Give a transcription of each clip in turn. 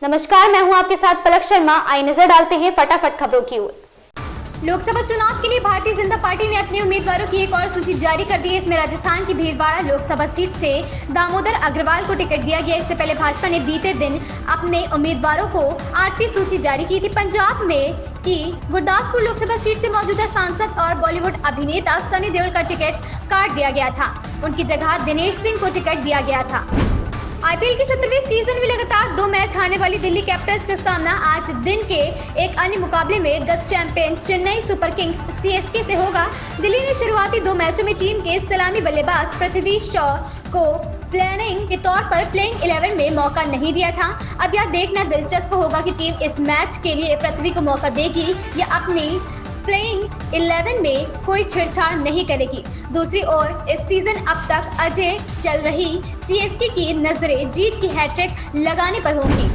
नमस्कार, मैं हूं आपके साथ पलक शर्मा। आई नजर डालते हैं फटाफट खबरों की ओर। लोकसभा चुनाव के लिए भारतीय जनता पार्टी ने अपने उम्मीदवारों की एक और सूची जारी कर दी है। इसमें राजस्थान की भीलवाड़ा लोकसभा सीट से दामोदर अग्रवाल को टिकट दिया गया। इससे पहले भाजपा ने बीते दिन अपने उम्मीदवारों को 8वीं सूची जारी की थी। पंजाब में की गुरदासपुर लोकसभा सीट से मौजूदा सांसद और बॉलीवुड अभिनेता सनी देओल का टिकट काट दिया गया था। उनकी जगह दिनेश सिंह को टिकट दिया गया था। आईपीएल के 17वें सीजन में लगातार 2 मैच हारने वाली दिल्ली कैपिटल्स का सामना आज दिन के एक अन्य मुकाबले में गत champion Chennai super Kings CSK से होगा। दिल्ली ने शुरुआती 2 मैचों में टीम के सलामी बल्लेबाज पृथ्वी शॉ को प्लेइंग के तौर पर प्लेइंग 11 में मौका नहीं दिया था। अब यह देखना दिलचस्प होगा कि टीम इस मैच के लिए पृथ्वी को मौका देगी या अपनी प्लेइंग 11 में कोई छेड़छाड़ नहीं करेगी। दूसरी ओर इस सीजन अब तक अजय चल रही सीएसके की नजरें जीत की हैट्रिक लगाने पर होंगी।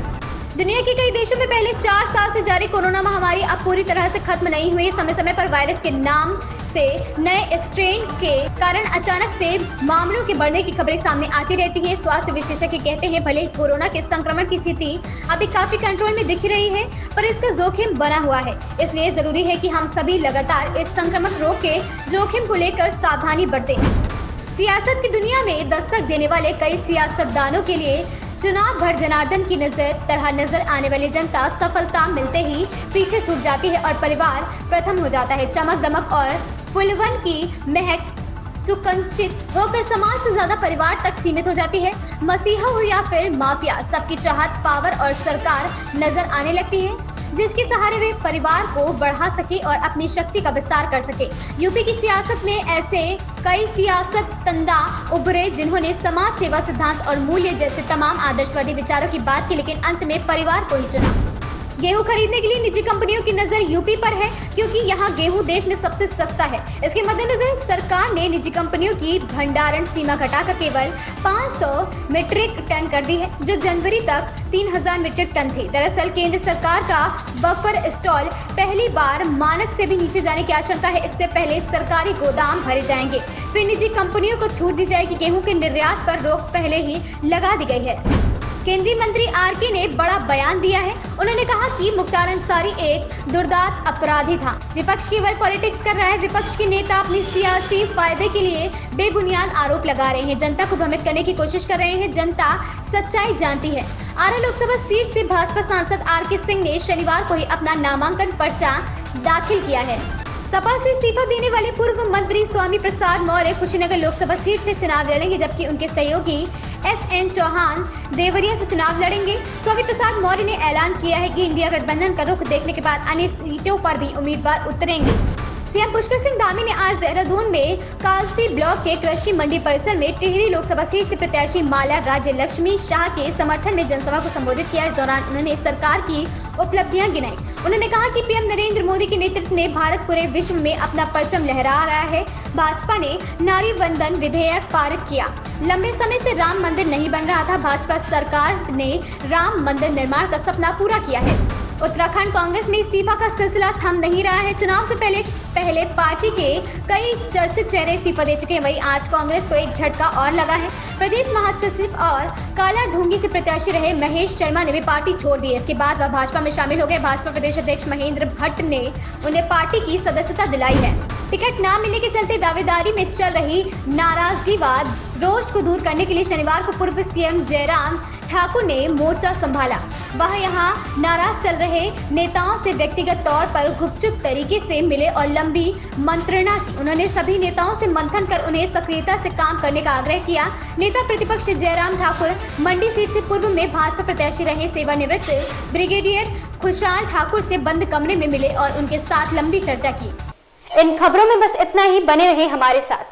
दुनिया के कई देशों में पहले 4 साल से जारी कोरोना महामारी अब पूरी तरह से खत्म नहीं हुई। समय समय पर वायरस के नाम से नए स्ट्रेन के कारण अचानक से मामलों के बढ़ने की खबरें सामने आती रहती हैं। स्वास्थ्य विशेषज्ञ कहते हैं भले ही कोरोना के संक्रमण की स्थिति अभी काफी कंट्रोल में दिख रही है, पर इसका जोखिम बना हुआ है। इसलिए जरूरी है कि हम सभी लगातार इस संक्रामक रोग के जोखिम को लेकर सावधानी बरतें। सियासत की दुनिया में दस्तक देने वाले कई सियासतदानों के लिए चुनाव भर जनार्दन की तरह नजर आने वाली जनता सफलता मिलते ही पीछे छूट जाती है और परिवार प्रथम हो जाता है। चमक दमक और फुलवन की महक सुकंचित होकर समाज से ज्यादा परिवार तक सीमित हो जाती है। मसीहा हो या फिर माफिया, सबकी चाहत पावर और सरकार नजर आने लगती है, जिसके सहारे वे परिवार को बढ़ा सके और अपनी शक्ति का विस्तार कर सके। यूपी की सियासत में ऐसे कई सियासतदान उभरे जिन्होंने समाज सेवा सिद्धांत और मूल्य जैसे तमाम आदर्शवादी विचारों की बात की, लेकिन अंत में परिवार को ही चुना। गेहूं खरीदने के लिए निजी कंपनियों की नजर यूपी पर है, क्योंकि यहां गेहूं देश में सबसे सस्ता है। इसके मद्देनजर सरकार ने निजी कंपनियों की भंडारण सीमा घटाकर केवल 500 मीट्रिक टन कर दी है, जो जनवरी तक 3000 मीट्रिक टन थी। दरअसल केंद्र सरकार का बफर स्टॉल पहली बार मानक से भी नीचे जाने की आशंका है। इससे पहले सरकारी गोदाम भरे जाएंगे, फिर निजी कंपनियों को छूट दी जाएगी। गेहूं के निर्यात पर रोक पहले ही लगा दी गई है। केंद्रीय मंत्री आरके ने बड़ा बयान दिया है। उन्होंने कहा कि मुख्तार अंसारी एक दुर्दांत अपराधी था। विपक्ष केवल पॉलिटिक्स कर रहा है। विपक्ष के नेता अपनी सियासी फायदे के लिए बेबुनियाद आरोप लगा रहे हैं, जनता को भ्रमित करने की कोशिश कर रहे हैं। जनता सच्चाई जानती है। आरा लोकसभा सीट से भाजपा सांसद आरके सिंह ने शनिवार को ही अपना नामांकन पर्चा दाखिल किया है। सपा से इस्तीफा देने वाले पूर्व मंत्री स्वामी प्रसाद मौर्य कुशीनगर लोकसभा सीट से चुनाव लड़ेंगे, जबकि उनके सहयोगी एसएन चौहान देवरिया से चुनाव लड़ेंगे। स्वामी प्रसाद मौर्य ने ऐलान किया है कि इंडिया गठबंधन का रुख देखने के बाद अन्य सीटों पर भी उम्मीदवार उतरेंगे। सीएम पुष्कर सिंह धामी ने आज देहरादून में कालसी ब्लॉक के कृषि मंडी परिसर में टिहरी लोकसभा सीट से प्रत्याशी माला राज्य लक्ष्मी शाह के समर्थन में जनसभा को संबोधित किया। इस दौरान उन्होंने सरकार की उपलब्धियां गिनाई। उन्होंने कहा कि पीएम नरेंद्र मोदी के नेतृत्व में भारत पूरे विश्व में अपना परचम लहरा रहा है। भाजपा ने नारी वंदन विधेयक पारित किया। लंबे समय से राम मंदिर नहीं बन रहा था। भाजपा सरकार ने राम मंदिर निर्माण का सपना पूरा किया है। उत्तराखंड कांग्रेस में इस्तीफा का सिलसिला थम नहीं रहा है। चुनाव से पहले पार्टी के कई चर्चित चेहरे इस्तीफा दे चुके हैं। वहीं आज कांग्रेस को एक झटका और लगा है। प्रदेश महासचिव और काला ढूंगी से प्रत्याशी रहे महेश शर्मा ने भी पार्टी छोड़ दी है। इसके बाद वह भाजपा में शामिल हो गए। भाजपा प्रदेश अध्यक्ष महेंद्र भट्ट ने उन्हें पार्टी की सदस्यता दिलाई है। टिकट न मिलने के चलते दावेदारी में चल रही नाराजगी व रोष को दूर करने के लिए शनिवार को पूर्व सीएम जयराम ठाकुर ने मोर्चा संभाला। वह यहां नाराज चल रहे नेताओं से व्यक्तिगत तौर पर गुपचुप तरीके से मिले और लंबी मंत्रणा की। उन्होंने सभी नेताओं से मंथन कर उन्हें सक्रियता से काम करने का आग्रह किया। नेता प्रतिपक्ष जयराम ठाकुर मंडी सीट से पूर्व में भाजपा प्रत्याशी रहे सेवानिवृत्त ब्रिगेडियर खुशहाल ठाकुर से बंद कमरे में मिले और उनके साथ लंबी चर्चा की। इन खबरों में बस इतना ही। बने रहे हमारे साथ।